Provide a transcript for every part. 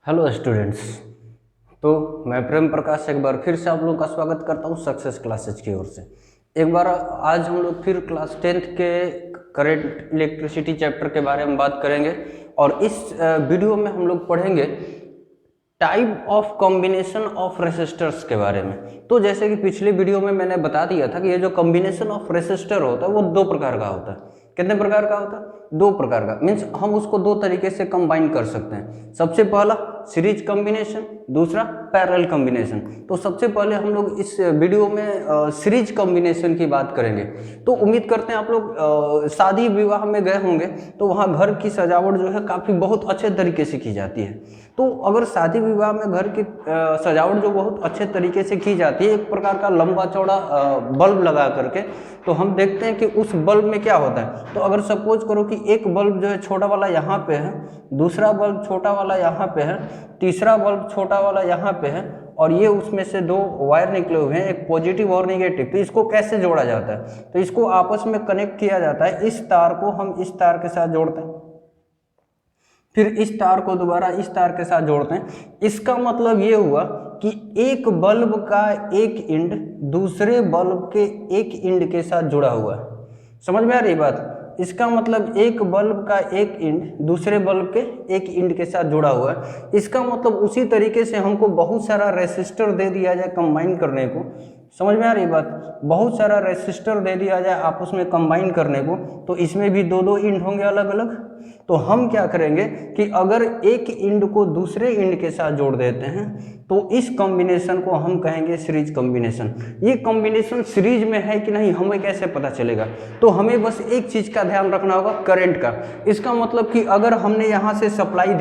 Hello students. तो मैं प्रेम प्रकाश एक बार फिर से आप लोगों का स्वागत करता हूं सक्सेस क्लासेज की ओर से। एक बार आज हम लोग फिर क्लास 10th के करंट इलेक्ट्रिसिटी चैप्टर के बारे में बात करेंगे और इस वीडियो में हम लोग पढ़ेंगे type of combination of resistors के बारे में। तो जैसे कि पिछले वीडियो में मैंने बता दिया था कि ये जो कॉम्बिनेशन ऑफ रेसिस्टर होता है वो दो प्रकार का होता है। कितने प्रकार का होता है? दो प्रकार का। मीन्स हम उसको दो तरीके से कंबाइन कर सकते हैं। सबसे पहला सीरीज कॉम्बिनेशन, दूसरा पैरेलल कॉम्बिनेशन। तो सबसे पहले हम लोग इस वीडियो में सीरीज कॉम्बिनेशन की बात करेंगे। तो उम्मीद करते हैं आप लोग शादी विवाह में गए होंगे तो वहाँ घर की सजावट जो है काफ़ी बहुत अच्छे तरीके से की जाती है। तो अगर शादी विवाह में घर की सजावट जो बहुत अच्छे तरीके से की जाती है, एक प्रकार का लंबा चौड़ा बल्ब लगा करके, तो हम देखते हैं कि उस बल्ब में क्या होता है। तो अगर सपोज करो कि एक बल्ब जो है छोटा वाला यहाँ पे है, दूसरा बल्ब छोटा वाला यहाँ पे है, तीसरा बल्ब छोटा वाला यहाँ पे है और ये उसमें से दो वायर निकले हुए हैं, एक पॉजिटिव और नेगेटिव। तो इसको कैसे जोड़ा जाता है? तो इसको आपस में कनेक्ट किया जाता है। इस तार को हम इस तार के साथ जोड़ते हैं, फिर इस तार को दोबारा इस तार के साथ जोड़ते हैं। इसका मतलब ये हुआ कि एक बल्ब का एक एंड दूसरे बल्ब के एक एंड के साथ जुड़ा हुआ है। समझ में आ रही बात? इसका मतलब एक बल्ब का एक एंड दूसरे बल्ब के एक एंड के साथ जुड़ा हुआ है। इसका मतलब उसी तरीके से हमको बहुत सारा रेसिस्टर दे दिया जाए कंबाइन करने को। समझ में आ रही बात? बहुत सारा रेसिस्टर दे दिया जाए आपस में कंबाइन करने को, तो इसमें भी दो दो एंड होंगे अलग अलग। तो हम क्या करेंगे कि अगर एक एंड को दूसरे एंड के साथ जोड़ देते हैं तो इस कॉम्बिनेशन को हम कहेंगे सीरीज कॉम्बिनेशन। ये कॉम्बिनेशन सीरीज में है कि नहीं हमें कैसे पता चलेगा? तो हमें बस एक चीज का ध्यान रखना होगा, करंट का। इसका मतलब कि अगर हमने यहाँ से सप्लाई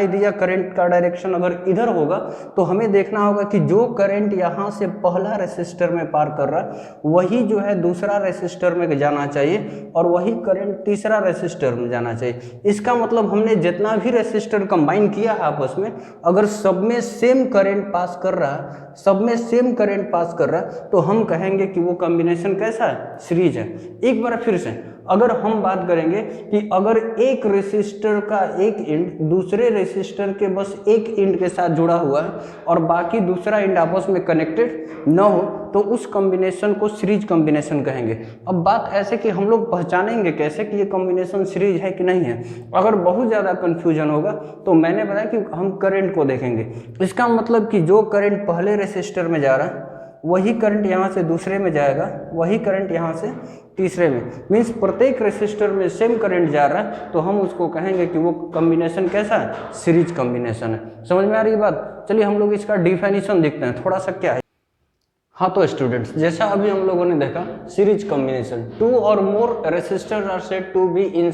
दिया, करंट का डायरेक्शन अगर इधर होगा तो हमें देखना होगा कि जो करंट यहाँ से पहला रेसिस्टर में पार कर रहा है वही जो है दूसरा रेसिस्टर में जाना चाहिए और वही करंट तीसरा रेसिस्टर में जाना चाहिए। इसका मतलब हमने जितना भी रेसिस्टर कंबाइन किया है आपस में, अगर सब में सेम करंट पास कर रहा है तो हम कहेंगे कि वो कॉम्बिनेशन कैसा है? सीरीज है। एक बार फिर से अगर हम बात करेंगे कि अगर एक रेसिस्टर का एक एंड दूसरे रेसिस्टर के बस एक एंड के साथ जुड़ा हुआ है और बाकी दूसरा एंड आपस में कनेक्टेड न हो तो उस कॉम्बिनेशन को सीरीज कॉम्बिनेशन कहेंगे। अब बात ऐसे कि हम लोग पहचानेंगे कैसे कि ये कॉम्बिनेशन सीरीज है कि नहीं है। अगर बहुत ज़्यादा कन्फ्यूजन होगा तो मैंने बताया कि हम करंट को देखेंगे। इसका मतलब कि जो करंट पहले रेसिस्टर में जा रहा है वही करंट यहाँ से दूसरे में जाएगा, वही करंट यहाँ से तीसरे में। मीन्स प्रत्येक रेसिस्टर में सेम करंट जा रहा है तो हम उसको कहेंगे कि वो कॉम्बिनेशन कैसा है? सीरीज कॉम्बिनेशन है। समझ में आ रही बात? चलिए हम लोग इसका डिफिनेशन देखते हैं थोड़ा सा क्या है। हाँ तो स्टूडेंट्स, जैसा अभी हम लोगों ने देखा series combination, two or more resistor are said to be in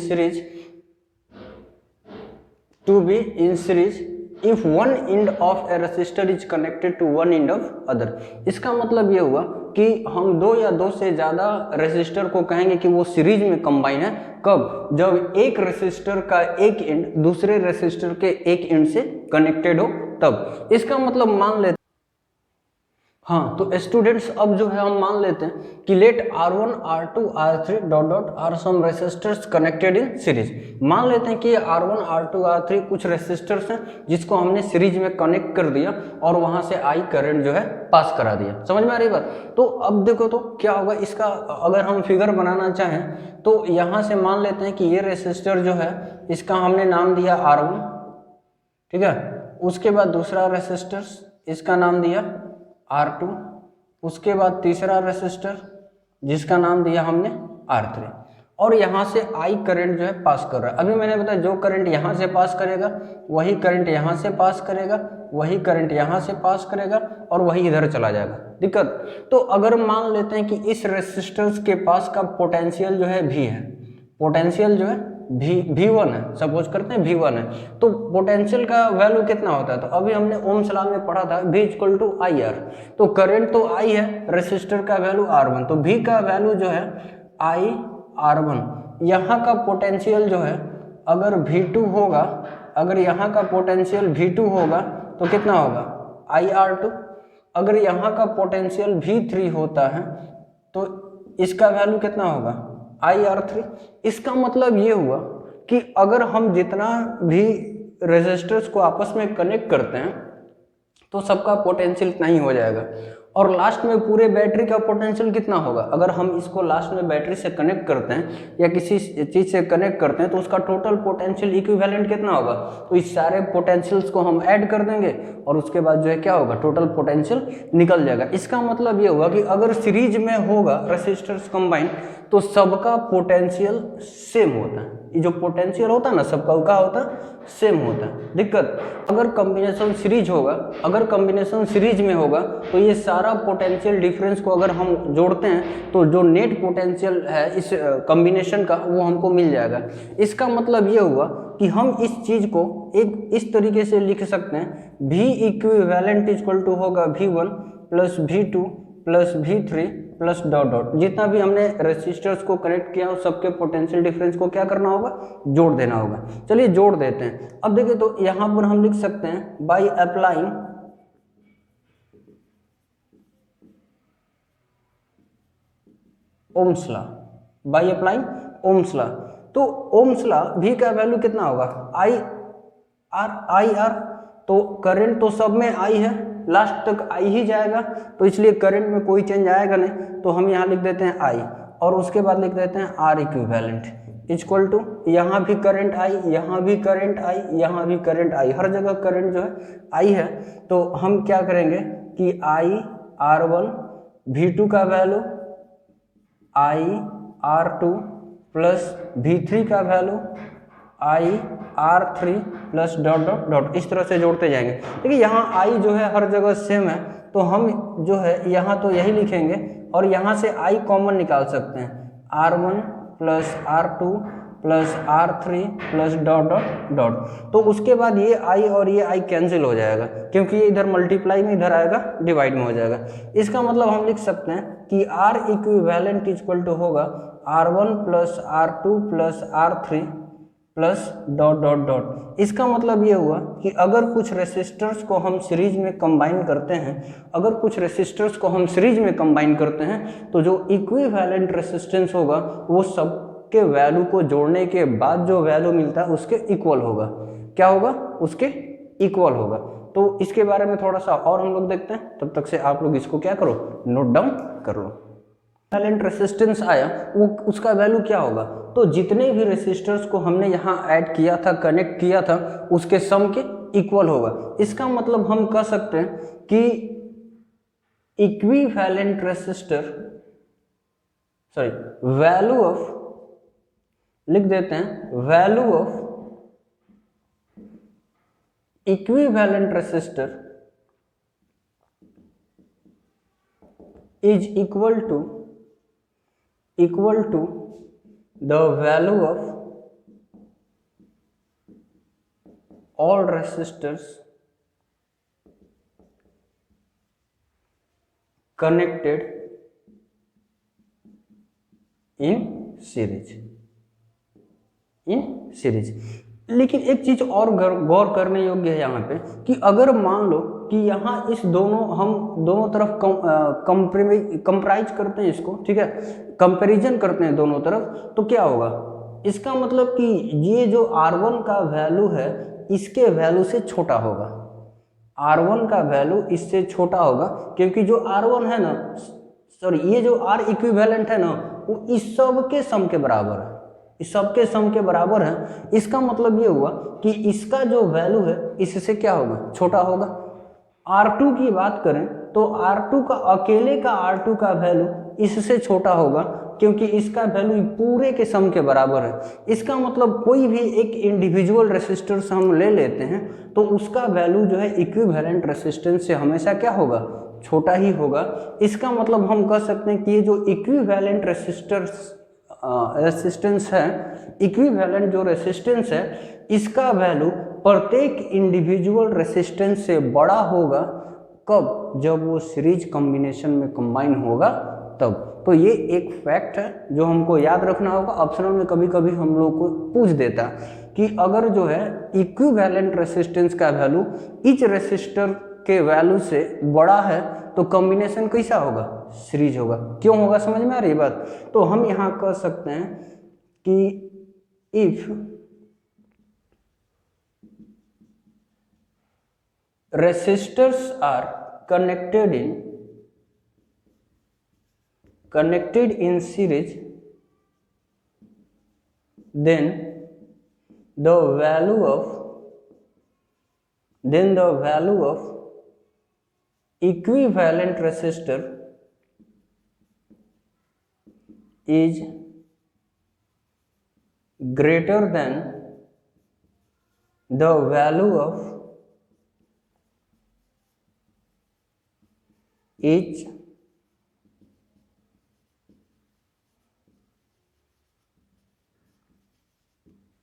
series if one end of a resistor is connected to one end of other। इसका मतलब ये हुआ कि हम दो या दो से ज़्यादा रेसिस्टर को कहेंगे कि वो सीरीज में कंबाइन है। कब? जब एक रेसिस्टर का एक एंड दूसरे रेसिस्टर के एक एंड से कनेक्टेड हो तब। इसका मतलब मान लेते, हाँ तो स्टूडेंट्स अब जो है हम मान लेते हैं कि let R1 R2 R3 dot dot are some resistors connected in series. मान लेते हैं कि ये R1 R2 R3 कुछ रेसिस्टर्स हैं जिसको हमने सीरीज में कनेक्ट कर दिया और वहां से I करंट जो है पास करा दिया। समझ में आ रही बात? तो अब देखो तो क्या होगा इसका, अगर हम फिगर बनाना चाहें तो यहाँ से मान लेते हैं कि ये रेसिस्टर जो है इसका हमने नाम दिया R1, ठीक है। उसके बाद दूसरा रेसिस्टर इसका नाम दिया R2, उसके बाद तीसरा रेसिस्टर जिसका नाम दिया हमने R3 और यहाँ से I करंट जो है पास कर रहा है। अभी मैंने बताया जो करंट यहाँ से पास करेगा वही करंट यहाँ से पास करेगा, वही करंट यहाँ से पास करेगा और वही इधर चला जाएगा। दिक्कत? तो अगर मान लेते हैं कि इस रेसिस्टेंस के पास का पोटेंशियल जो है V है, पोटेंशियल जो है V1 है, सपोज करते हैं V1 है, तो पोटेंशियल का वैल्यू कितना होता है? तो अभी हमने ओम्स लॉ में पढ़ा था V इक्वल टू IR। तो करंट तो I है, रेसिस्टर का वैल्यू R1, तो V का वैल्यू जो है IR1। यहाँ का पोटेंशियल जो है अगर V2 होगा, अगर यहाँ का पोटेंशियल V2 होगा तो कितना होगा? IR2। अगर यहाँ का पोटेंशियल V3 होता है तो इसका वैल्यू कितना होगा? IR3। इसका मतलब ये हुआ कि अगर हम जितना भी रेजिस्टर्स को आपस में कनेक्ट करते हैं तो सबका पोटेंशियल इतना ही हो जाएगा। और लास्ट में पूरे बैटरी का पोटेंशियल कितना होगा, अगर हम इसको लास्ट में बैटरी से कनेक्ट करते हैं या किसी चीज़ से कनेक्ट करते हैं तो उसका टोटल पोटेंशियल इक्विवेलेंट कितना होगा, तो इस सारे पोटेंशियल्स को हम ऐड कर देंगे और उसके बाद जो है क्या होगा, टोटल पोटेंशियल निकल जाएगा। इसका मतलब ये हुआ कि अगर सीरीज में होगा रेसिस्टर्स कंबाइन तो सबका पोटेंशियल सेम होता है। ये जो पोटेंशियल होता है ना सबका क्या होता है, सेम होता है। दिक्कत अगर कॉम्बिनेशन सीरीज होगा, अगर कॉम्बिनेशन सीरीज में होगा तो ये सारा पोटेंशियल डिफरेंस को अगर हम जोड़ते हैं तो जो नेट पोटेंशियल है इस कॉम्बिनेशन का वो हमको मिल जाएगा। इसका मतलब ये हुआ कि हम इस चीज़ को एक इस तरीके से लिख सकते हैं, V इक्विवेलेंट इक्वल टू होगा V1 plus V2 plus V3 plus dot dot, जितना भी हमने रेसिस्टर्स को कनेक्ट किया उस सबके पोटेंशियल डिफरेंस को क्या करना होगा, जोड़ देना होगा। चलिए जोड़ देते हैं। अब देखिए तो यहां पर हम लिख सकते हैं by applying Ohm's law, by applying Ohm's law. तो ओम्स लॉ V का वैल्यू कितना होगा, आई आर, तो करंट तो सब में I है, लास्ट तक I ही जाएगा, तो इसलिए करंट में कोई चेंज आएगा नहीं, तो हम यहाँ लिख देते हैं I और उसके बाद लिख देते हैं R इक्विवेलेंट इक्वल टू, यहाँ भी करंट I, यहाँ भी करंट I, यहाँ भी करंट I, हर जगह करंट जो है I है। तो हम क्या करेंगे कि I R1 V2 का value I R2 plus V3 का value I R3 plus dot dot dot, इस तरह से जोड़ते जाएंगे। देखिए यहाँ I जो है हर जगह सेम है, तो हम जो है यहाँ तो यही लिखेंगे और यहाँ से I कॉमन निकाल सकते हैं, R1 plus R2 plus R3 plus dot dot dot. तो उसके बाद ये I और ये I कैंसिल हो जाएगा क्योंकि ये इधर मल्टीप्लाई में इधर आएगा डिवाइड में हो जाएगा। इसका मतलब हम लिख सकते हैं कि R इक्विवेलेंट इक्वल टू होगा R1 plus R2 plus R3 plus dot dot dot. इसका मतलब ये हुआ कि अगर कुछ रेसिस्टर्स को हम सीरीज में कंबाइन करते हैं, अगर कुछ रेसिस्टर्स को हम सीरीज में कंबाइन करते हैं तो जो इक्विवेलेंट रेसिस्टेंस होगा वो सब के वैल्यू को जोड़ने के बाद जो वैल्यू मिलता है उसके इक्वल होगा। क्या होगा, उसके इक्वल होगा। तो इसके बारे में थोड़ा सा और हम लोग देखते हैं, तब तक से आप लोग इसको क्या करो, नोट डाउन कर लो। इक्विवेलेंट रेसिस्टेंस आया वो उसका वैल्यू क्या होगा, तो जितने भी रेसिस्टर्स को हमने यहाँ ऐड किया था, कनेक्ट किया था, उसके सम के इक्वल होगा। इसका मतलब हम कह सकते हैं कि इक्विवेलेंट रेसिस्टर वैल्यू ऑफ, लिख देते हैं value of equivalent resistor is equal to the value of all resistors connected in series। लेकिन एक चीज और गौर करने योग्य है यहाँ पे कि अगर मान लो कि यहाँ इस हम दोनों तरफ कंप्राइज करते हैं इसको, ठीक है, कंपैरिजन करते हैं दोनों तरफ, तो क्या होगा, इसका मतलब कि ये जो R1 का वैल्यू है इसके वैल्यू से छोटा होगा, R1 का वैल्यू इससे छोटा होगा, क्योंकि जो R1 है ना, ये जो R इक्विवेलेंट है ना वो इस सब के सम के बराबर है, इस सब के सम के बराबर है। इसका मतलब ये हुआ कि इसका जो वैल्यू है इससे क्या होगा, छोटा होगा। R2 की बात करें तो R2 का अकेले का R2 का वैल्यू इससे छोटा होगा क्योंकि इसका वैल्यू पूरे के सम के बराबर है। इसका मतलब कोई भी एक इंडिविजुअल रेसिस्टेंस हम ले लेते हैं तो उसका वैल्यू जो है इक्विवेलेंट रेसिस्टेंस से हमेशा क्या होगा, छोटा ही होगा। इसका मतलब हम कह सकते हैं कि ये जो इक्विवेलेंट रेसिस्टेंस है, इक्विवेलेंट जो रेसिस्टेंस है इसका वैल्यू प्रत्येक इंडिविजुअल रेसिस्टेंस से बड़ा होगा। कब, जब वो सीरीज कॉम्बिनेशन में कंबाइन होगा तब। तो ये एक फैक्ट है जो हमको याद रखना होगा। ऑप्शनल में कभी कभी हम लोग को पूछ देता कि अगर जो है इक्विवेलेंट रेसिस्टेंस का वैल्यू इच रेसिस्टर के वैल्यू से बड़ा है तो कॉम्बिनेशन कैसा होगा, सीरीज होगा। क्यों होगा, समझ में आ रही बात। तो हम यहाँ कह सकते हैं कि if resistors are connected in series, then the value of equivalent resistor is greater than the value of each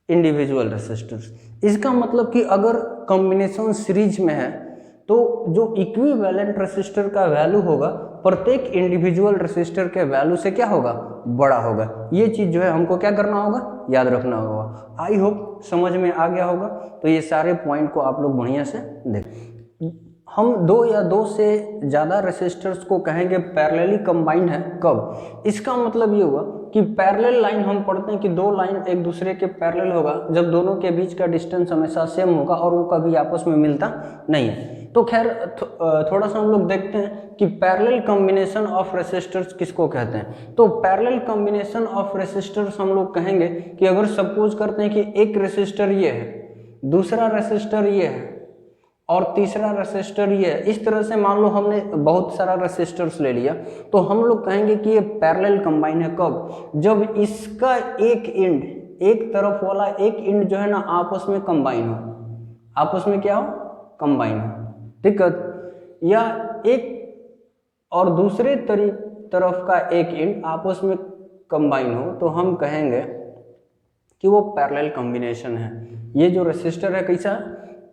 individual resistors. इसका मतलब कि अगर कॉम्बिनेशन सीरीज में है तो जो इक्विवेलेंट रेसिस्टर का वैल्यू होगा प्रत्येक इंडिविजुअल रेसिस्टर के वैल्यू से क्या होगा, बड़ा होगा। ये चीज जो है हमको क्या करना होगा, याद रखना होगा। आई होप समझ में आ गया होगा। तो ये सारे पॉइंट को आप लोग बढ़िया से देखें। हम दो या दो से ज़्यादा रेसिस्टर्स को कहेंगे पैरेलली कंबाइंड है कब। इसका मतलब ये हुआ कि पैरेलल लाइन हम पढ़ते हैं कि दो लाइन एक दूसरे के पैरेलल होगा जब दोनों के बीच का डिस्टेंस हमेशा सेम होगा और वो कभी आपस में मिलता नहीं है। तो खैर थोड़ा सा हम लोग देखते हैं कि पैरेलल कॉम्बिनेशन ऑफ रेसिस्टर्स किसको कहते हैं। तो पैरेलल कॉम्बिनेशन ऑफ रेसिस्टर्स हम लोग कहेंगे कि अगर सपोज करते हैं कि एक रेसिस्टर ये है, दूसरा रेसिस्टर ये है और तीसरा रेसिस्टर ये है, इस तरह से मान लो हमने बहुत सारा रेसिस्टर्स ले लिया, तो हम लोग कहेंगे कि ये पैरेलल कंबाइन है कब, जब इसका एक एंड, एक तरफ वाला एक एंड जो है ना आपस में कंबाइन हो, आपस में क्या हो, कंबाइन हो, दिक्कत, या एक और दूसरे तरफ का एक एंड आपस में कंबाइन हो, तो हम कहेंगे कि वो पैरेलल कॉम्बिनेशन है। ये जो रेसिस्टर है कैसा,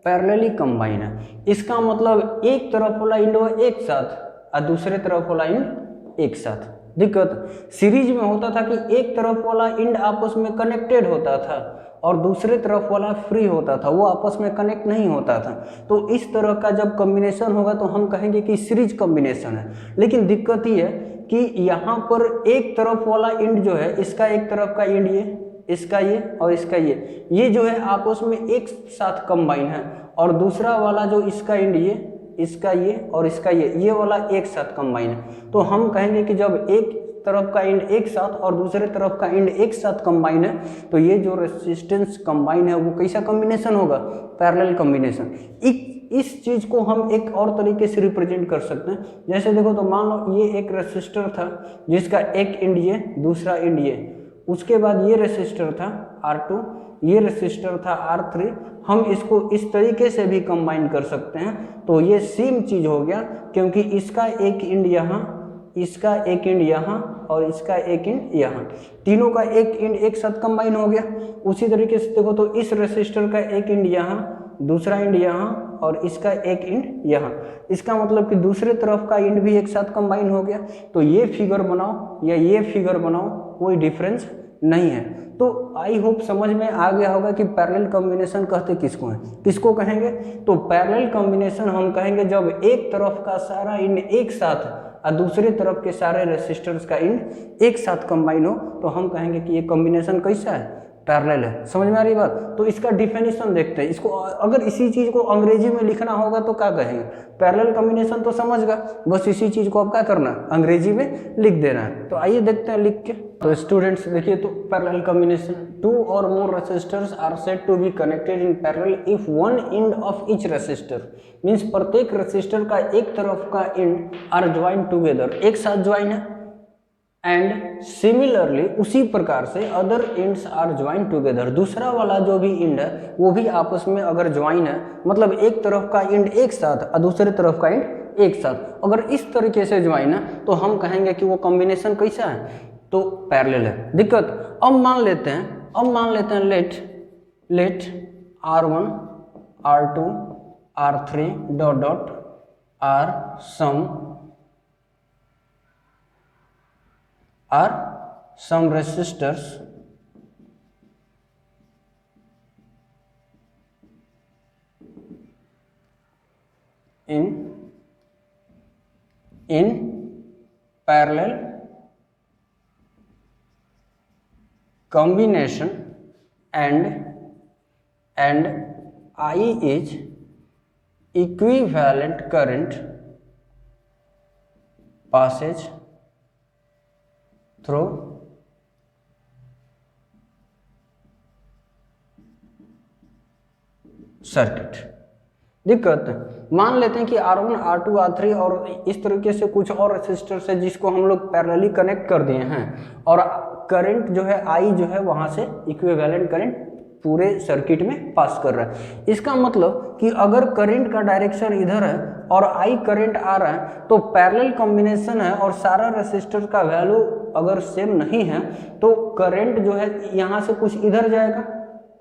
पैरेलली कंबाइन है। इसका मतलब एक तरफ वाला एंड एक साथ और दूसरे तरफ वाला एंड एक साथ। दिक्कत सीरीज में होता था कि एक तरफ वाला एंड आपस में कनेक्टेड होता था और दूसरे तरफ वाला फ्री होता था, वो आपस में कनेक्ट नहीं होता था। तो इस तरह का जब कॉम्बिनेशन होगा तो हम कहेंगे कि सीरीज कॉम्बिनेशन है। लेकिन दिक्कत ये है कि यहाँ पर एक तरफ वाला एंड जो है, इसका एक तरफ का एंड ये, इसका ये और इसका ये जो है आपस में एक साथ कंबाइन है, और दूसरा वाला जो इसका एंड ये, इसका ये और इसका ये वाला एक साथ कंबाइन है। तो हम कहेंगे कि जब एक तरफ का एंड एक साथ और दूसरे तरफ का एंड एक साथ कंबाइन है तो ये जो रेसिस्टेंस कंबाइन है वो कैसा कॉम्बिनेशन होगा, पैरेलल कॉम्बिनेशन। इस चीज को हम एक और तरीके से रिप्रेजेंट कर सकते हैं। जैसे देखो तो मान लो ये एक रेसिस्टर था जिसका एक एंड ये, दूसरा एंड ये, उसके बाद ये रेसिस्टर था R2, ये रेसिस्टर था R3। हम इसको इस तरीके से भी कंबाइन कर सकते हैं। तो ये सेम चीज हो गया, क्योंकि इसका एक एंड यहाँ, इसका एक एंड यहाँ और इसका एक एंड यहाँ, तीनों का एक एंड एक साथ कंबाइन हो गया। उसी तरीके से देखो तो इस रेसिस्टर का एक एंड यहाँ, दूसरा एंड यहाँ और इसका एक एंड यहाँ। इसका मतलब कि दूसरे तरफ का एंड भी एक साथ कंबाइन हो गया। तो ये फिगर बनाओ या ये फिगर बनाओ, कोई डिफरेंस नहीं है। तो आई होप समझ में आ गया होगा कि पैरेलल कॉम्बिनेशन कहते किसको हैं, किसको कहेंगे। तो पैरेलल कॉम्बिनेशन हम कहेंगे जब एक तरफ का सारा एंड एक साथ और दूसरे तरफ के सारे रेसिस्टर्स का एंड एक साथ कंबाइन हो, तो हम कहेंगे कि ये कॉम्बिनेशन कैसा है, पैरेलल है। समझ में आ रही बात। तो इसका डिफिनीशन देखते हैं। इसको अगर इसी चीज को अंग्रेजी में लिखना होगा तो क्या कहेंगे, पैरेलल कॉम्बिनेशन तो समझ गया, बस इसी चीज को अब क्या करना, अंग्रेजी में लिख देना है। तो आइए देखते हैं लिख के। तो स्टूडेंट्स देखिए, तो parallel combination, two or more resistors are said to be connected in parallel if one end of each resistor, means प्रत्येक रेसिस्टर का एक तरफ का एंड आर ज्वाइंट टुगेदर, एक साथ ज्वाइन है, एंड सिमिलरली उसी प्रकार से other ends are join together, दूसरा वाला जो भी एंड है वो भी आपस में अगर ज्वाइन है, मतलब एक तरफ का एंड एक साथ और दूसरे तरफ का एंड एक साथ, अगर इस तरीके से ज्वाइन है तो हम कहेंगे कि वो कॉम्बिनेशन कैसा है, तो पैरेलल है। दिक्कत अब मान लेते हैं let R1 R2 R3 dot dot are some resistors in parallel combination and I is equivalent current passes through circuit. दिक्कत मान लेते हैं कि R1, R2, R3 और इस तरीके से कुछ और रेसिस्टर्स है जिसको हम लोग पैरेलली कनेक्ट कर दिए हैं और करंट जो है I जो है वहां से इक्विवेलेंट करंट पूरे सर्किट में पास कर रहा है। इसका मतलब कि अगर करंट का डायरेक्शन इधर है और I करंट आ रहा है तो पैरेलल कॉम्बिनेशन है और सारा रेसिस्टर का वैल्यू अगर सेम नहीं है तो करंट जो है यहाँ से कुछ इधर जाएगा,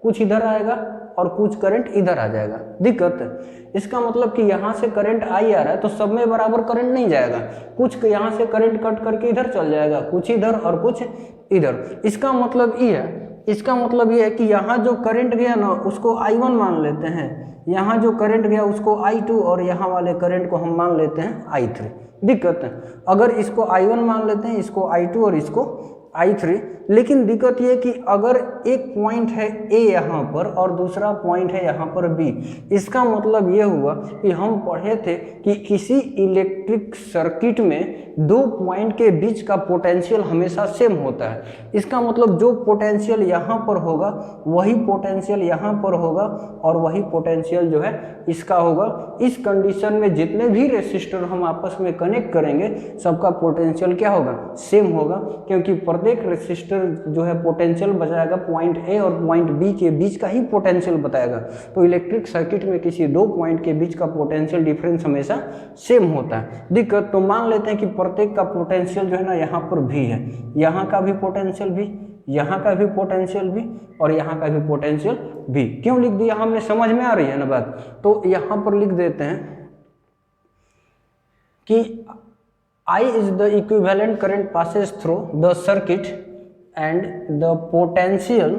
कुछ इधर आएगा और कुछ करंट इधर आ जाएगा। दिक्कत इसका मतलब कि यहाँ से करंट I आ रहा है तो सब में बराबर करंट नहीं जाएगा, कुछ यहाँ से करंट कट करके इधर चल जाएगा, कुछ इधर और कुछ इधर। इसका मतलब ये है कि यहाँ जो करंट गया ना उसको I1 मान लेते हैं, यहाँ जो करंट गया उसको I2 और यहाँ वाले करंट को हम मान लेते हैं I3। दिक्कत है अगर इसको I1 मान लेते हैं, इसको I2 और इसको I3, लेकिन दिक्कत ये कि अगर एक पॉइंट है A यहाँ पर और दूसरा पॉइंट है यहाँ पर B, इसका मतलब ये हुआ कि हम पढ़े थे कि किसी इलेक्ट्रिक सर्किट में दो पॉइंट के बीच का पोटेंशियल हमेशा सेम होता है। इसका मतलब जो पोटेंशियल यहाँ पर होगा वही पोटेंशियल यहाँ पर होगा और वही पोटेंशियल जो है इसका होगा। इस कंडीशन में जितने भी रेसिस्टर हम आपस में कनेक्ट करेंगे सबका पोटेंशियल क्या होगा, सेम होगा, क्योंकि प्रत्येक रेसिस्टर जो है पोटेंशियल बताएगा पॉइंट ए और पॉइंट बी के बीच का ही पोटेंशियल बताएगा। तो इलेक्ट्रिक सर्किट में किसी दो पॉइंट के बीच का पोटेंशियल डिफरेंस हमेशा सेम होता है। दिक्कत तो मान लेते हैं कि प्रत्येक का पोटेंशियल जो है ना यहाँ पर भी है, यहाँ का भी पोटेंशियल भी, यहाँ का भी पोटेंशियल भी और यहाँ का भी पोटेंशियल भी। क्यों लिख दिया हमने, समझ में आ रही है ना बात? तो यहाँ पर लिख देते हैं कि I is the equivalent current passes through the circuit and the potential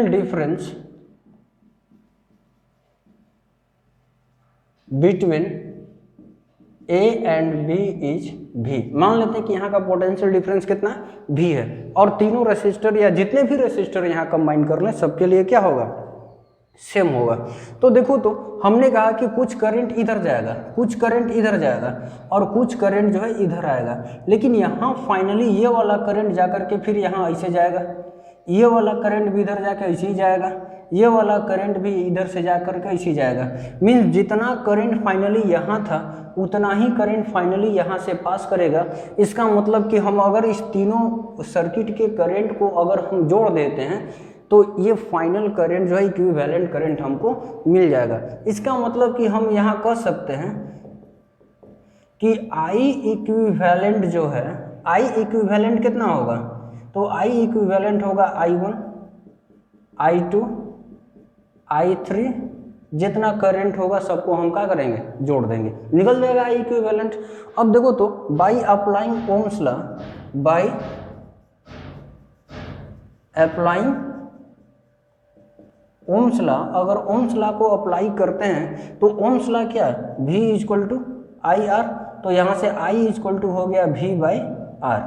difference between A and B is V। मान लेते हैं कि यहाँ का पोटेंशियल डिफरेंस कितना V है और तीनों रेसिस्टर या जितने भी रेसिस्टर यहाँ कंबाइन कर लें सबके लिए क्या होगा, सेम होगा। तो देखो तो हमने कहा कि कुछ करंट इधर जाएगा, कुछ करंट इधर जाएगा और कुछ करंट जो है इधर आएगा, लेकिन यहाँ फाइनली ये वाला करंट जाकर के फिर यहाँ ऐसे जाएगा, ये वाला करंट भी इधर जाकर ऐसे ही जाएगा, ये वाला करंट भी इधर से जाकर के ऐसे जाएगा। मीन्स जितना करंट फाइनली यहाँ था उतना ही करंट फाइनली यहाँ से पास करेगा। इसका मतलब कि हम अगर इस तीनों सर्किट के करंट को अगर हम जोड़ देते हैं तो ये फाइनल करंट जो है इक्विवेलेंट करंट हमको मिल जाएगा। इसका मतलब कि हम यहाँ कह सकते हैं कि I इक्विवेलेंट जो है, I इक्विवेलेंट कितना होगा, तो I इक्विवेलेंट होगा I1, I2, I3, जितना करंट होगा सबको हम क्या करेंगे, जोड़ देंगे, निकल जाएगा I इक्विवेलेंट। अब देखो तो by applying Ohm's law, by applying Ohm's law, अगर ओम्स लॉ को अप्लाई करते हैं तो ओम्स लॉ क्या है, V equal to I R, तो यहाँ से I इक्वल टू हो गया V बाई आर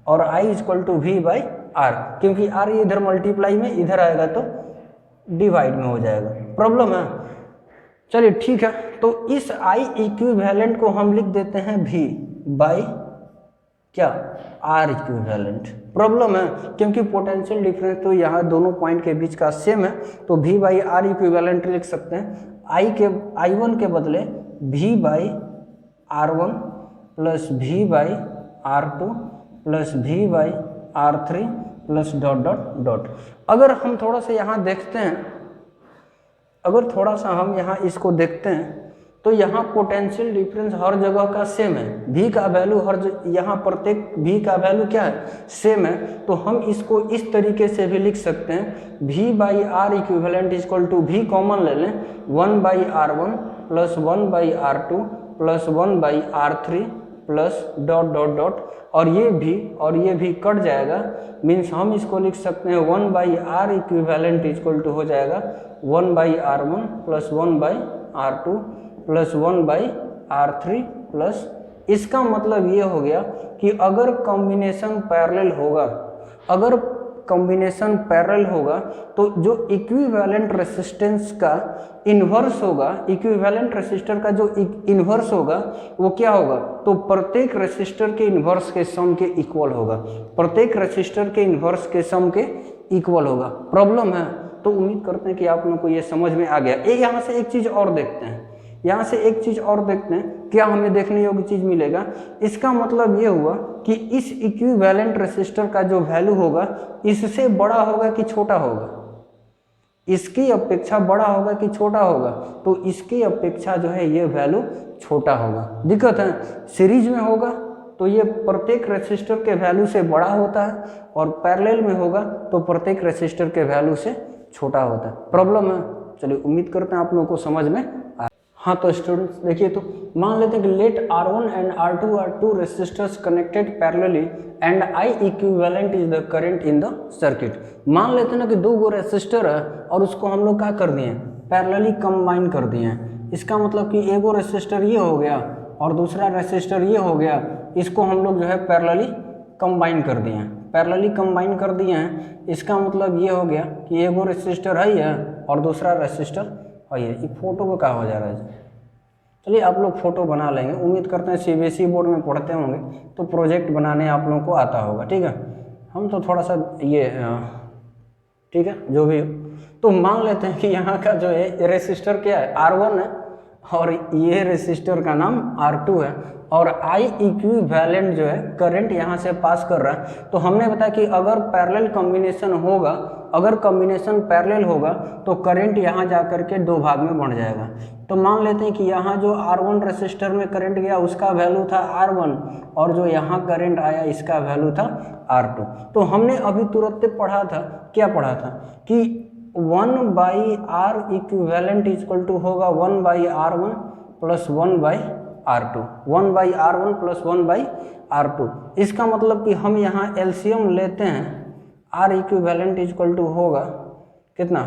और I equal to V by R, क्योंकि R इधर मल्टीप्लाई में इधर आएगा तो डिवाइड में हो जाएगा। प्रॉब्लम है, चलिए ठीक है। तो इस I इक्विवेलेंट को हम लिख देते हैं V बाई क्या, R इक्विवेलेंट। प्रॉब्लम है क्योंकि पोटेंशियल डिफरेंस तो यहाँ दोनों पॉइंट के बीच का सेम है, तो V बाई R इक्विवेलेंट लिख सकते हैं। I1 के बदले V by R1 plus V by R2 plus V by R3 plus dot dot dot. अगर हम थोड़ा सा यहाँ देखते हैं, अगर थोड़ा सा हम यहाँ इसको देखते हैं तो यहाँ पोटेंशियल डिफरेंस हर जगह का सेम है, V का वैल्यू यहाँ प्रत्येक V का वैल्यू क्या है, सेम है। तो हम इसको इस तरीके से भी लिख सकते हैं, V by R equivalent equal to V common ले लें, 1 by R1 plus 1 by R2 plus 1 by R3 plus dot dot dot, और ये भी कट जाएगा। मीन्स हम इसको लिख सकते हैं 1 by R equivalent equal to हो जाएगा 1 by R1 plus 1 by R2 plus 1 by R3 plus, इसका मतलब ये हो गया कि अगर कॉम्बिनेशन पैरेलल होगा, अगर कॉम्बिनेशन पैरेलल होगा तो जो इक्विवेलेंट रेसिस्टेंस का इन्वर्स होगा, इक्विवेलेंट रेसिस्टर का जो इन्वर्स होगा वो क्या होगा, तो प्रत्येक रेसिस्टर के इन्वर्स के सम के इक्वल होगा, प्रत्येक रेसिस्टर के इन्वर्स के सम के इक्वल होगा। प्रॉब्लम है? तो उम्मीद करते हैं कि आप लोगों को ये समझ में आ गया। यहाँ से एक चीज़ और देखते हैं, यहाँ से एक चीज़ और देखते हैं, क्या हमें देखने योग्य चीज़ मिलेगा। इसका मतलब ये हुआ कि इस इक्विवेलेंट रेसिस्टर का जो वैल्यू होगा इससे बड़ा होगा कि छोटा होगा, इसकी अपेक्षा बड़ा होगा कि छोटा होगा, तो इसकी अपेक्षा जो है ये वैल्यू छोटा होगा। दिक्कत है, सीरीज में होगा तो ये प्रत्येक रेसिस्टर के वैल्यू से बड़ा होता है और पैरेलल में होगा तो प्रत्येक रेसिस्टर के वैल्यू से छोटा होता है। प्रॉब्लम है? चलिए उम्मीद करते हैं आप लोगों को समझ में आए। हाँ तो स्टूडेंट्स देखिए, तो मान लेते हैं कि let R1 and R2 are two resistors connected parallelly and I equivalent is the current in the circuit. मान लेते हैं ना कि दो गो रेसिस्टर है और उसको हम लोग क्या कर दिए, पैरेलली कंबाइन कर दिए हैं। इसका मतलब कि एगो रेसिस्टर ये हो गया और दूसरा रेसिस्टर ये हो गया, इसको हम लोग जो है पैरेलली कंबाइन कर दिए हैं, पैरेलली कंबाइन कर दिए हैं। इसका मतलब ये हो गया कि एगो रेसिस्टर है और दूसरा रेसिस्टर है। ये फोटो को क्या हो जा रहा है? चलिए आप लोग फोटो बना लेंगे। उम्मीद करते हैं CBSE बोर्ड में पढ़ते होंगे तो प्रोजेक्ट बनाने आप लोगों को आता होगा, ठीक है। हम तो थोड़ा सा ये ठीक है जो भी। तो मान लेते हैं कि यहाँ का जो है रेसिस्टर क्या है, R1 है और ये रेसिस्टर का नाम R2 है और I इक्विवेलेंट जो है करंट यहाँ से पास कर रहा है। तो हमने बताया कि अगर पैरेलल कॉम्बिनेशन होगा, अगर कॉम्बिनेशन पैरेलल होगा तो करंट यहाँ जा कर के दो भाग में बढ़ जाएगा। तो मान लेते हैं कि यहाँ जो R1 रेसिस्टर में करंट गया उसका वैल्यू था R1 और जो यहाँ करंट आया इसका वैल्यू था R2। तो हमने अभी तुरंत पढ़ा था, क्या पढ़ा था कि 1/R इक्विवेलेंट इक्वल टू होगा 1/R1 plus 1/R2, 1/R1 plus 1/R2। इसका मतलब कि हम यहाँ एलसीएम लेते हैं, R इक्विवेलेंट इक्वल टू होगा कितना,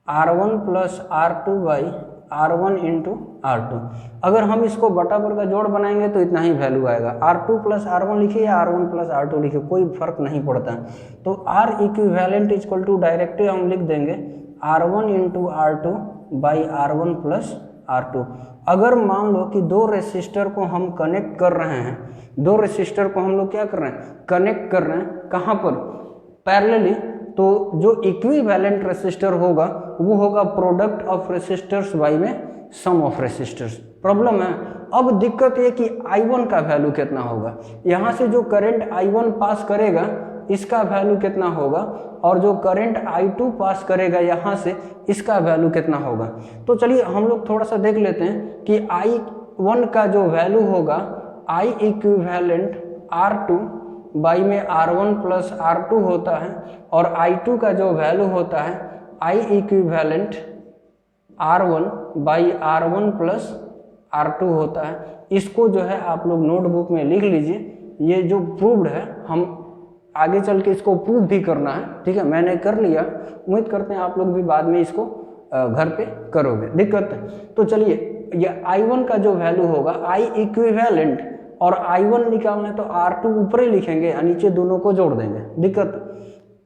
R1 plus R2/R1 into R2। अगर हम इसको बटा पर का जोड़ बनाएंगे तो इतना ही वैल्यू आएगा। R2 प्लस R1 लिखिए या R1 प्लस R2 लिखिए, कोई फर्क नहीं पड़ता है। तो R equivalent equal to directly हम लिख देंगे R1 into R2/R1 plus R2। अगर मान लो कि दो रेसिस्टर को हम कनेक्ट कर रहे हैं, दो रेसिस्टर को हम लोग क्या कर रहे हैं, कनेक्ट कर रहे हैं, कहाँ पर, पैरेलली, तो जो इक्विवेलेंट रेसिस्टर होगा वो होगा प्रोडक्ट ऑफ रेसिस्टर्स बाई में सम ऑफ रेसिस्टर्स। प्रॉब्लम है, अब दिक्कत ये कि I1 का वैल्यू कितना होगा, यहाँ से जो करंट I1 पास करेगा इसका वैल्यू कितना होगा और जो करंट I2 पास करेगा यहाँ से इसका वैल्यू कितना होगा। तो चलिए हम लोग थोड़ा सा देख लेते हैं कि I1 का जो वैल्यू होगा I इक्विवेलेंट R2 बाई में R1 प्लस R2 होता है और I2 का जो वैल्यू होता है I equivalent R1 by R1 plus R2 होता है। इसको जो है आप लोग नोटबुक में लिख लीजिए, ये जो प्रूव्ड है, हम आगे चल के इसको प्रूव भी करना है, ठीक है। मैंने कर लिया, उम्मीद करते हैं आप लोग भी बाद में इसको घर पे करोगे। दिक्कत है, तो चलिए ये I1 का जो वैल्यू होगा I इक्विवेलेंट और I1 निकालना है तो R2 ऊपर ही लिखेंगे और नीचे दोनों को जोड़ देंगे। दिक्कत,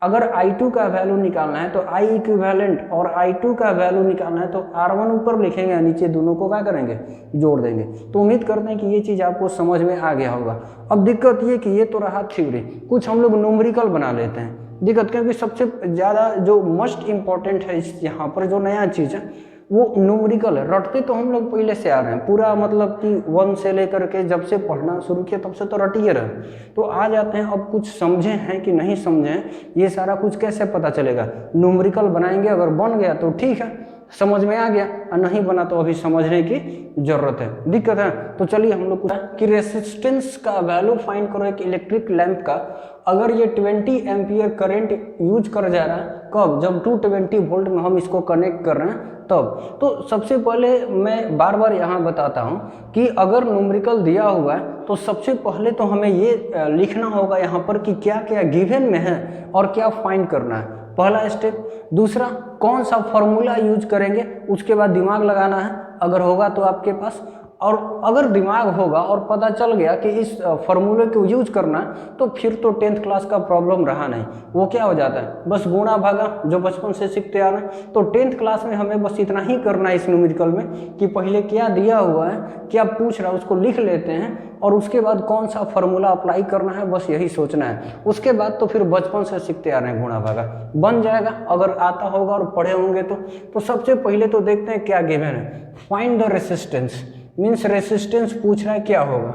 अगर I2 का वैल्यू निकालना है तो I इक्विवेलेंट और I2 का वैल्यू निकालना है तो R1 ऊपर लिखेंगे और नीचे दोनों को क्या करेंगे, जोड़ देंगे। तो उम्मीद करते हैं कि ये चीज़ आपको समझ में आ गया होगा। अब दिक्कत ये कि ये तो रहा थ्योरी, कुछ हम लोग न्यूमेरिकल बना लेते हैं। दिक्कत क्योंकि सबसे ज़्यादा जो मोस्ट इम्पॉर्टेंट है इस यहाँ पर जो नया चीज़ है वो न्यूमेरिकल है। रटते तो हम लोग पहले से आ रहे हैं, पूरा मतलब कि 1 से लेकर के जब से पढ़ना शुरू किया तब से तो रटिए रहे। तो आ जाते हैं, अब कुछ समझे हैं कि नहीं समझे हैं ये सारा कुछ कैसे पता चलेगा, न्यूमेरिकल बनाएंगे, अगर बन गया तो ठीक है, समझ में आ गया, और नहीं बना तो अभी समझने की जरूरत है। दिक्कत है, तो चलिए हम लोग कि रेसिस्टेंस का वैल्यू फाइंड करो एक इलेक्ट्रिक लैंप का। अगर ये 20 एम्पियर करंट यूज कर जा रहा है, कब, जब 220 वोल्ट में हम इसको कनेक्ट कर रहे हैं तब। तो सबसे पहले मैं बार बार यहाँ बताता हूँ कि अगर न्यूमेरिकल दिया हुआ है तो सबसे पहले तो हमें ये लिखना होगा यहाँ पर कि क्या क्या गिवन में है और क्या फाइंड करना है, पहला स्टेप। दूसरा, कौन सा फॉर्मूला यूज करेंगे, उसके बाद दिमाग लगाना है, अगर होगा तो आपके पास। और अगर दिमाग होगा और पता चल गया कि इस फॉर्मूले को यूज करना है, तो फिर तो 10th क्लास का प्रॉब्लम रहा नहीं। वो क्या हो जाता है, बस गुणा भागा जो बचपन से सीखते आ रहे हैं। तो 10th क्लास में हमें बस इतना ही करना है इस न्यूमेरिकल में कि पहले क्या दिया हुआ है, क्या पूछ रहा है, उसको लिख लेते हैं और उसके बाद कौन सा फॉर्मूला अप्लाई करना है, बस यही सोचना है। उसके बाद तो फिर बचपन से सीखते आ रहे हैं, गुणा भागा बन जाएगा अगर आता होगा और पढ़े होंगे तो सबसे पहले तो देखते हैं क्या गिवन है। Find the resistance, means resistance पूछ रहा है क्या होगा,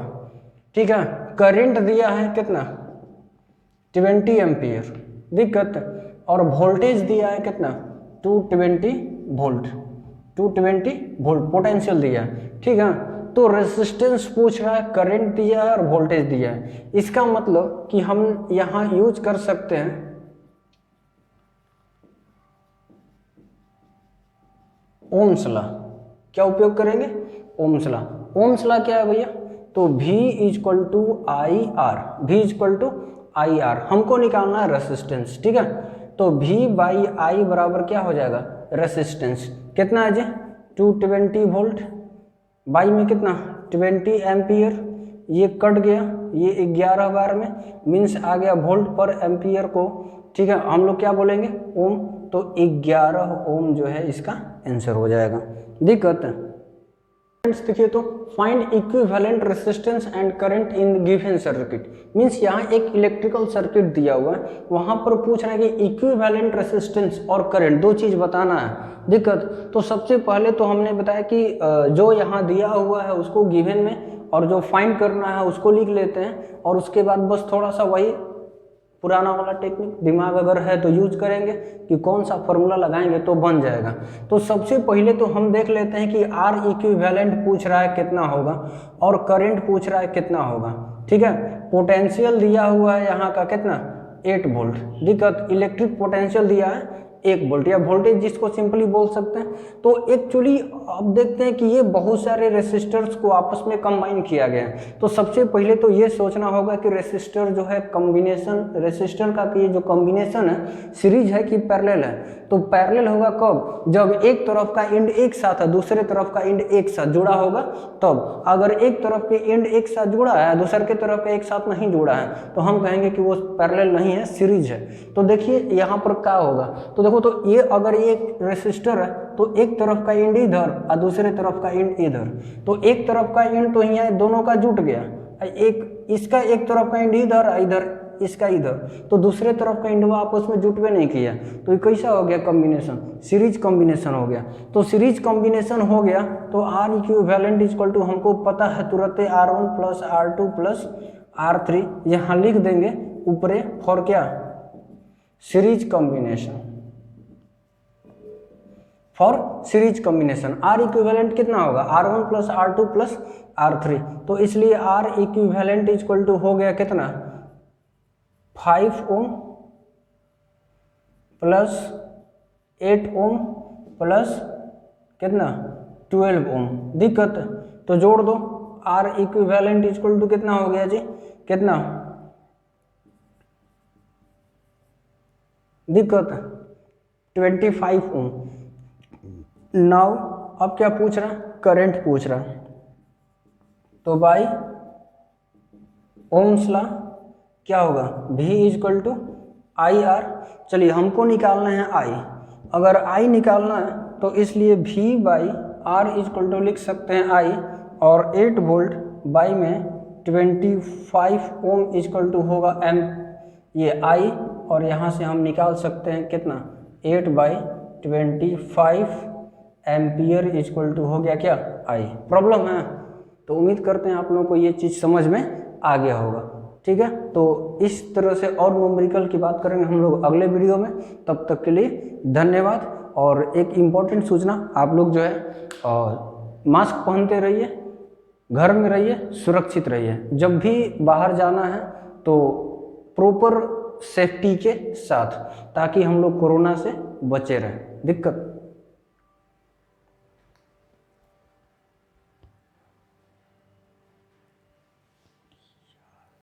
ठीक है। करंट दिया है कितना 20 एम्पियर, दिक्कत, और वोल्टेज दिया है कितना 220 वोल्ट, 220 वोल्ट पोटेंशियल दिया है, ठीक है। तो रेसिस्टेंस पूछ रहा है, करंट दिया है और वोल्टेज दिया है। इसका मतलब कि हम यहां यूज कर सकते हैं ओम्स लॉ। क्या उपयोग करेंगे, ओम्स लॉ। ओम्स लॉ क्या है भैया, तो V equal to I R, V equal to I R हमको निकालना है रेसिस्टेंस, ठीक है। तो V बाई आई बराबर क्या हो जाएगा, रेसिस्टेंस कितना है जी 220 वोल्ट, बाई में कितना 20 एम्पियर, ये कट गया, ये 11 बार में मीन्स आ गया वोल्ट पर एम्पियर को, ठीक है। हम लोग क्या बोलेंगे ओम, तो 11 ओम जो है इसका आंसर हो जाएगा। दिक्कत देखिए तो find equivalent resistance and current in given circuit, means यहाँ एक इलेक्ट्रिकल सर्किट दिया हुआ है, वहां पर पूछ रहा है कि इक्विवेलेंट रेसिस्टेंस और करंट दो चीज बताना है। दिक्कत, तो सबसे पहले तो हमने बताया कि जो यहाँ दिया हुआ है उसको गिवन में और जो फाइंड करना है उसको लिख लेते हैं, और उसके बाद बस थोड़ा सा वही पुराना वाला टेक्निक, दिमाग अगर है तो यूज करेंगे कि कौन सा फॉर्मूला लगाएंगे तो बन जाएगा। तो सबसे पहले तो हम देख लेते हैं कि आर इक्विवेलेंट पूछ रहा है कितना होगा और करंट पूछ रहा है कितना होगा, ठीक है। पोटेंशियल दिया हुआ है यहाँ का कितना 8 वोल्ट, दिक्कत, इलेक्ट्रिक पोटेंशियल दिया है 1 वोल्ट या वोल्टेज जिसको सिंपली बोल सकते हैं। तो एक्चुअली अब देखते हैं कि ये बहुत सारे रेसिस्टर्स को आपस में कंबाइन किया गया है। तो सबसे पहले तो ये सोचना होगा कि रेसिस्टर जो है कॉम्बिनेशन, रेसिस्टर का ये जो कॉम्बिनेशन है सीरीज है कि पैरेलल है। तो पैरेलल होगा कब, जब एक तरफ का एंड एक साथ है दूसरे तरफ का एंड एक साथ जुड़ा होगा तब। अगर एक तरफ के एंड एक साथ जुड़ा है दूसरे के तरफ का एक साथ नहीं जुड़ा है तो हम कहेंगे कि वो पैरेलल नहीं है, सीरीज है। तो देखिए यहाँ पर क्या होगा, तो देखो तो ये अगर एक रेसिस्टर है तो एक तरफ का एंड इधर और दूसरे तरफ का एंड इधर, तो एक तरफ का एंड तो यहाँ दोनों का जुट गया, एक इसका एक तरफ का एंड इधर इधर इसका इधर, तो दूसरे तरफ का एंड वो आपस में जुटवे नहीं किया, तो ये कैसा हो गया कॉम्बिनेशन, सीरीज कॉम्बिनेशन हो गया। तो सीरीज कॉम्बिनेशन हो गया तो आर इक्विवेलेंट इक्वल टू हमको पता है तुरंत R1 plus R2 plus R3 यहाँ लिख देंगे ऊपरे फॉर क्या, series combination, for series combination. R equivalent कितना होगा R1 plus R2 plus R3, तो इसलिए आर इक्विवेलेंट इक्वल टू हो गया कितना 5 ओम प्लस 8 ओम प्लस कितना 12 ओम। दिक्कत, तो जोड़ दो, आर इक्विवेलेंट इक्वल टू कितना हो गया जी, कितना, दिक्कत 25 ओम। नाउ अब क्या पूछ रहा है, करंट पूछ रहा है, तो बाई ओम्स लॉ क्या होगा V equal to I R. चलिए हमको निकालना है I, अगर I निकालना है तो इसलिए V by R equal to लिख सकते हैं I, और 8 वोल्ट बाई में 25 ओम इक्वल टू होगा M, ये I, और यहाँ से हम निकाल सकते हैं कितना 8 बाई 25 एम्पियर इक्वल टू हो गया क्या I। प्रॉब्लम है, तो उम्मीद करते हैं आप लोगों को ये चीज़ समझ में आ गया होगा, ठीक है। तो इस तरह से और न्यूमेरिकल की बात करेंगे हम लोग अगले वीडियो में, तब तक के लिए धन्यवाद। और एक इम्पॉर्टेंट सूचना, आप लोग जो है मास्क पहनते रहिए, घर में रहिए, सुरक्षित रहिए, जब भी बाहर जाना है तो प्रॉपर सेफ्टी के साथ, ताकि हम लोग कोरोना से बचे रहें। दिक्कत